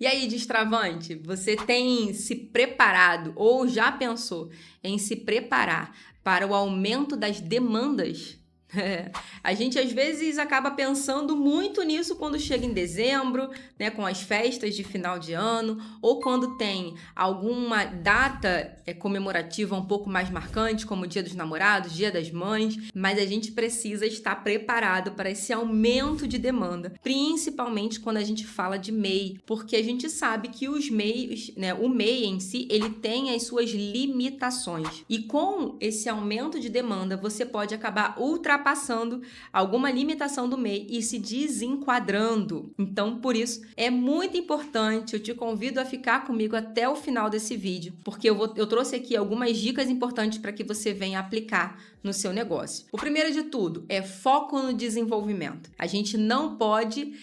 E aí, destravante, você tem se preparado ou já pensou em se preparar para o aumento das demandas? A gente às vezes acaba pensando muito nisso quando chega em dezembro, né, com as festas de final de ano, ou quando tem alguma data comemorativa um pouco mais marcante, como o Dia dos Namorados, Dia das Mães, mas a gente precisa estar preparado para esse aumento de demanda, principalmente quando a gente fala de MEI, porque a gente sabe que os MEIs, né, o MEI em si, ele tem as suas limitações. E com esse aumento de demanda, você pode acabar ultrapassando alguma limitação do MEI e se desenquadrando. Então, por isso, é muito importante, eu te convido a ficar comigo até o final desse vídeo, porque eu trouxe aqui algumas dicas importantes para que você venha aplicar no seu negócio. O primeiro de tudo é foco no desenvolvimento. A gente não pode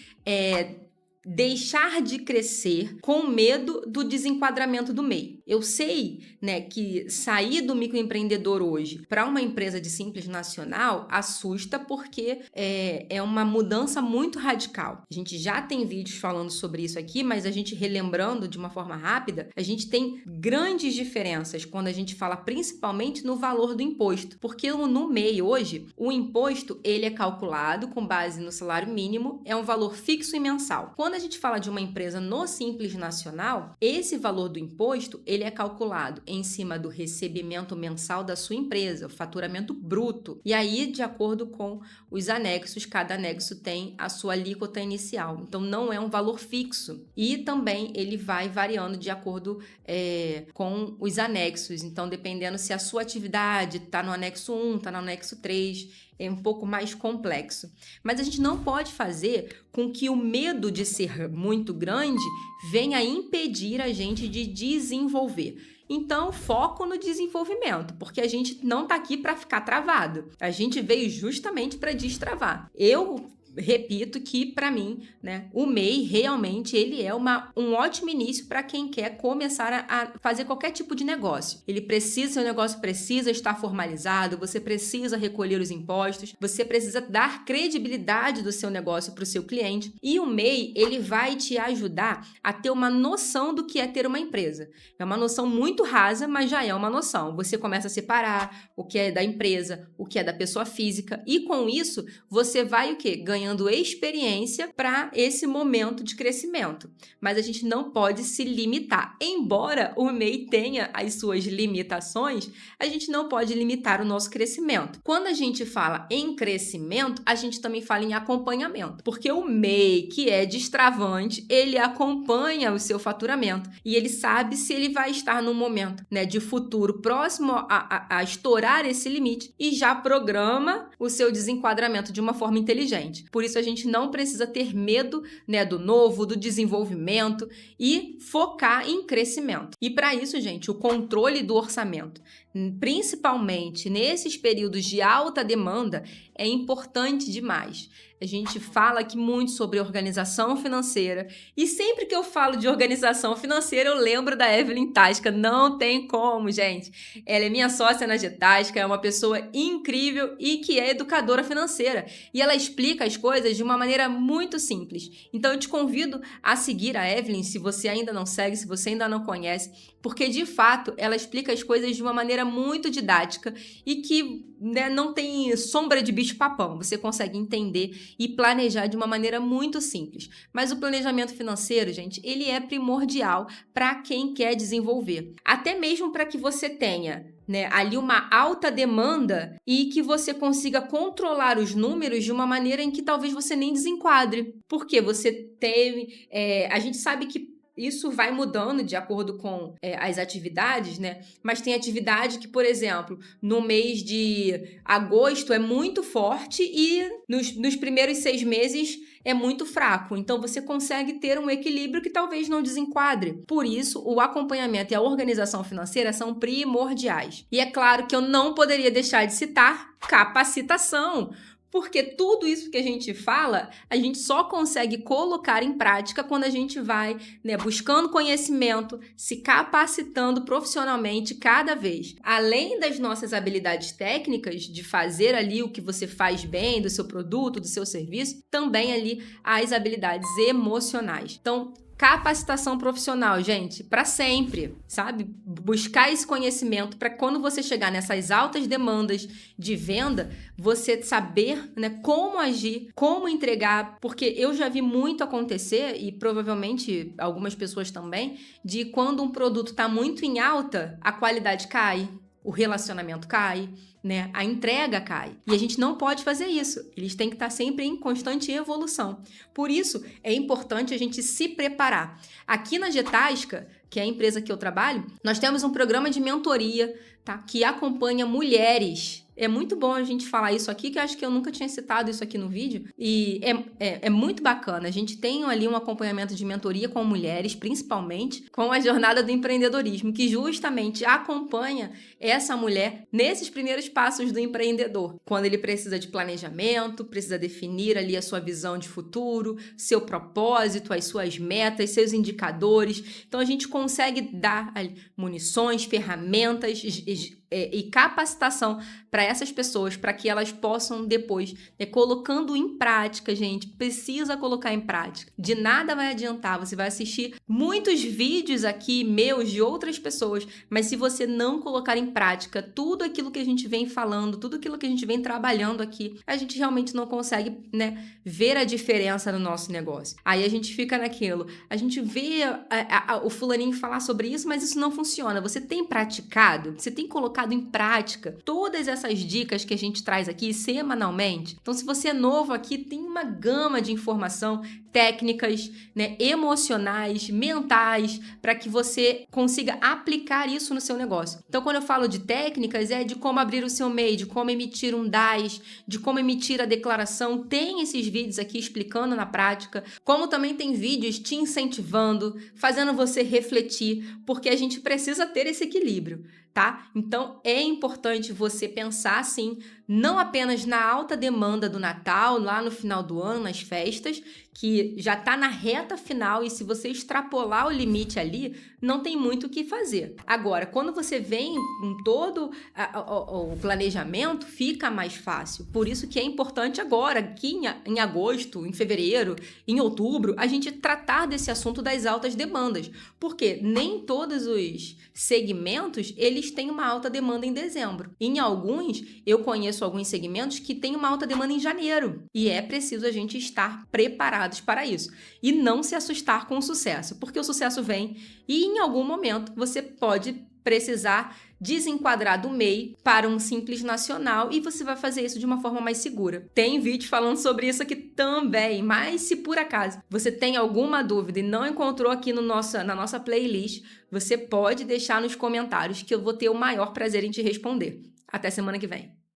deixar de crescer com medo do desenquadramento do MEI. Eu sei, né, que sair do microempreendedor hoje para uma empresa de simples nacional assusta porque é uma mudança muito radical. A gente já tem vídeos falando sobre isso aqui, mas a gente relembrando de uma forma rápida, a gente tem grandes diferenças quando a gente fala principalmente no valor do imposto, porque no MEI hoje, o imposto ele é calculado com base no salário mínimo, é um valor fixo e mensal. Quando a gente fala de uma empresa no Simples Nacional, esse valor do imposto ele é calculado em cima do recebimento mensal da sua empresa, o faturamento bruto. E aí, de acordo com os anexos, cada anexo tem a sua alíquota inicial. Então, não é um valor fixo. E também ele vai variando de acordo com os anexos. Então, dependendo se a sua atividade está no anexo 1, está no anexo 3, é um pouco mais complexo. Mas a gente não pode fazer com que o medo de ser muito grande venha impedir a gente de desenvolver. Então, foco no desenvolvimento, porque a gente não está aqui para ficar travado. A gente veio justamente para destravar. Eu repito que, para mim, né, o MEI realmente ele é um ótimo início para quem quer começar a fazer qualquer tipo de negócio. Seu negócio precisa estar formalizado, você precisa recolher os impostos, você precisa dar credibilidade do seu negócio para o seu cliente. E o MEI, ele vai te ajudar a ter uma noção do que é ter uma empresa. É uma noção muito rasa, mas já é uma noção. Você começa a separar o que é da empresa, o que é da pessoa física, e com isso, você vai o quê? Ganhando experiência para esse momento de crescimento. Mas a gente não pode se limitar. Embora o MEI tenha as suas limitações, a gente não pode limitar o nosso crescimento. Quando a gente fala em crescimento, a gente também fala em acompanhamento. Porque o MEI, que é destravante, ele acompanha o seu faturamento e ele sabe se ele vai estar num momento, né, de futuro próximo a estourar esse limite e já programa o seu desenquadramento de uma forma inteligente. Por isso a gente não precisa ter medo, né, do novo, do desenvolvimento e focar em crescimento. E para isso, gente, o controle do orçamento, principalmente nesses períodos de alta demanda, é importante demais. A gente fala aqui muito sobre organização financeira e sempre que eu falo de organização financeira eu lembro da Evelyn Tasca, não tem como, gente. Ela é minha sócia na Getasca, é uma pessoa incrível e que é educadora financeira e ela explica as coisas de uma maneira muito simples. Então eu te convido a seguir a Evelyn se você ainda não segue, se você ainda não conhece, porque de fato ela explica as coisas de uma maneira muito didática e que, né, não tem sombra de bicho-papão. Você consegue entender e planejar de uma maneira muito simples. Mas o planejamento financeiro, gente, ele é primordial para quem quer desenvolver. Até mesmo para que você tenha, né, ali uma alta demanda e que você consiga controlar os números de uma maneira em que talvez você nem desenquadre. Porque você teve... a gente sabe que isso vai mudando de acordo com as atividades, né? Mas tem atividade que, por exemplo, no mês de agosto é muito forte e nos primeiros 6 meses é muito fraco. Então, você consegue ter um equilíbrio que talvez não desenquadre. Por isso, o acompanhamento e a organização financeira são primordiais. E é claro que eu não poderia deixar de citar capacitação. Porque tudo isso que a gente fala, a gente só consegue colocar em prática quando a gente vai, né, buscando conhecimento, se capacitando profissionalmente cada vez. Além das nossas habilidades técnicas de fazer ali o que você faz bem do seu produto, do seu serviço, também ali as habilidades emocionais. Então, Capacitação profissional, gente, para sempre, sabe? Buscar esse conhecimento para quando você chegar nessas altas demandas de venda, você saber, né, como agir, como entregar, porque eu já vi muito acontecer, e provavelmente algumas pessoas também, de quando um produto está muito em alta, a qualidade cai, o relacionamento cai, né? A entrega cai. E a gente não pode fazer isso. Eles têm que estar sempre em constante evolução. Por isso, é importante a gente se preparar. Aqui na Getasca, que é a empresa que eu trabalho, nós temos um programa de mentoria, tá? Que acompanha mulheres. É muito bom a gente falar isso aqui, que eu acho que eu nunca tinha citado isso aqui no vídeo. E é muito bacana. A gente tem ali um acompanhamento de mentoria com mulheres, principalmente com a jornada do empreendedorismo, que justamente acompanha essa mulher nesses primeiros passos do empreendedor. Quando ele precisa de planejamento, precisa definir ali a sua visão de futuro, seu propósito, as suas metas, seus indicadores. Então, a gente consegue dar ali munições, ferramentas e capacitação para essas pessoas, para que elas possam depois, colocando em prática, gente, precisa colocar em prática. De nada vai adiantar, você vai assistir muitos vídeos aqui meus de outras pessoas, mas se você não colocar em prática tudo aquilo que a gente vem falando, tudo aquilo que a gente vem trabalhando aqui, a gente realmente não consegue, né, ver a diferença no nosso negócio. Aí a gente fica naquilo, a gente vê o fulaninho falar sobre isso, mas isso não funciona. Você tem praticado? Você tem colocado em prática todas essas dicas que a gente traz aqui semanalmente? Então, se você é novo aqui, tem uma gama de informação, técnicas, né, emocionais, mentais, para que você consiga aplicar isso no seu negócio. Então, quando eu falo de técnicas, é de como abrir o seu MEI, de como emitir um DAS, de como emitir a declaração. Tem esses vídeos aqui explicando na prática, como também tem vídeos te incentivando, fazendo você refletir, porque a gente precisa ter esse equilíbrio, tá? Então, é importante você pensar assim, não apenas na alta demanda do Natal, lá no final do ano, nas festas, que já está na reta final e se você extrapolar o limite ali, não tem muito o que fazer. Agora, quando você vem com todo o planejamento, fica mais fácil. Por isso que é importante agora, aqui em agosto, em fevereiro, em outubro, a gente tratar desse assunto das altas demandas. Porque nem todos os segmentos, eles têm uma alta demanda em dezembro. Em alguns, eu conheço alguns segmentos que têm uma alta demanda em janeiro. E é preciso a gente estar preparados para isso. E não se assustar com o sucesso, porque o sucesso vem e em algum momento você pode precisar desenquadrar do MEI para um Simples Nacional e você vai fazer isso de uma forma mais segura. Tem vídeo falando sobre isso aqui também, mas se por acaso você tem alguma dúvida e não encontrou aqui na nossa playlist, você pode deixar nos comentários que eu vou ter o maior prazer em te responder. Até semana que vem.